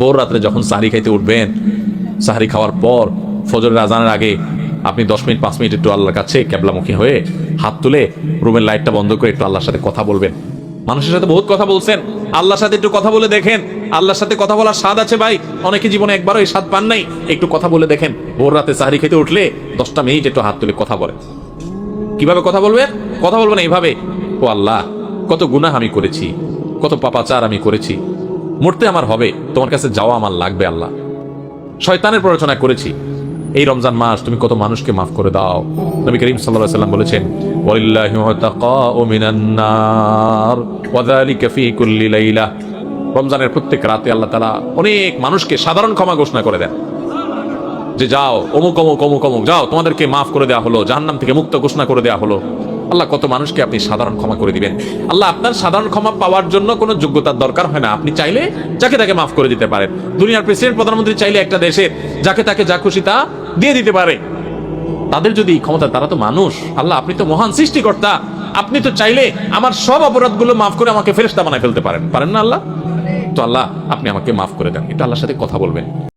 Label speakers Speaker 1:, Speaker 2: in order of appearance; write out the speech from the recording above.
Speaker 1: ভোর রাত্রে যখন সাহরি খাইতে উঠবেন, সাহরি খাওয়ার পর ফজরের আজানের আগে আপনি 10 মিনিট 5 মিনিট একটু আল্লাহর কাছে ক্যাবলামুখী হয়ে হাত তুলে রুমের লাইটটা বন্ধ করে একটু আল্লাহর সাথে কথা বলবেন। মানুষের সাথে বহুত কথা বলছেন, আল্লাহর সাথে একটু কথা বলে দেখেন। আল্লাহর সাথে কথা বলার স্বাদ আছে ভাই, অনেকে জীবনে একবারও এই স্বাদ পান নাই। একটু কথা বলে দেখেন, ভোর রাতে সাহরি খেতে উঠলে 10টা মিনিট একটু হাত তুলে কথা বলেন। কিভাবে কথা বলবেন? কথা বলবেন এইভাবে, ও আল্লাহ, কত গুনাহ আমি করেছি, কত পাপাচার আমি করেছি, মরতে আমার হবে, তোমার কাছে যাওয়া আমার লাগবে আল্লাহ। শয়তানের প্ররোচনা করেছি, এই রমজান মাস তুমি কত মানুষকে মাফ করে দাও। নবী করিম সাল্লাল্লাহু আলাইহি ওয়াসাল্লাম বলেছেন, ওয়ালিল্লাহি মুতাকাউ মিনান নার ওয়া যালিকা ফি কুল্লি লাইলা। রমজানের প্রত্যেক রাতে আল্লাহ তাআলা অনেক মানুষকে সাধারণ ক্ষমা ঘোষণা করে দেন, যে যাও অমুক অমুক অমুক অমুক, যাও তোমাদেরকে মাফ করে দেওয়া হলো, জাহান্নাম থেকে মুক্ত ঘোষণা করে দেওয়া হলো। আল্লাহ কত মানুষকে আপনি সাধারণ ক্ষমা করে দিবেন। আল্লাহ আপনার সাধারণ ক্ষমা পাওয়ার জন্য কোনো যোগ্যতার দরকার হয় না, আপনি চাইলে যাকে তাকে মাফ করে দিতে পারেন। দুনিয়ার প্রেসিডেন্ট প্রধানমন্ত্রী চাইলে একটা দেশের যাকে তাকে যা খুশি তা দিয়ে দিতে পারে, তাদের যদি ক্ষমতা, তারা তো মানুষ। আল্লাহ আপনি তো মহান সৃষ্টিকর্তা, আপনি তো চাইলে আমার সব অপরাধগুলো মাফ করে আমাকে ফেরেশতা বানায় ফেলতে পারেন, পারেন না আল্লাহ? তো আল্লাহ আপনি আমাকে মাফ করে দেন, এটা আল্লাহর সাথে কথা বলবেন।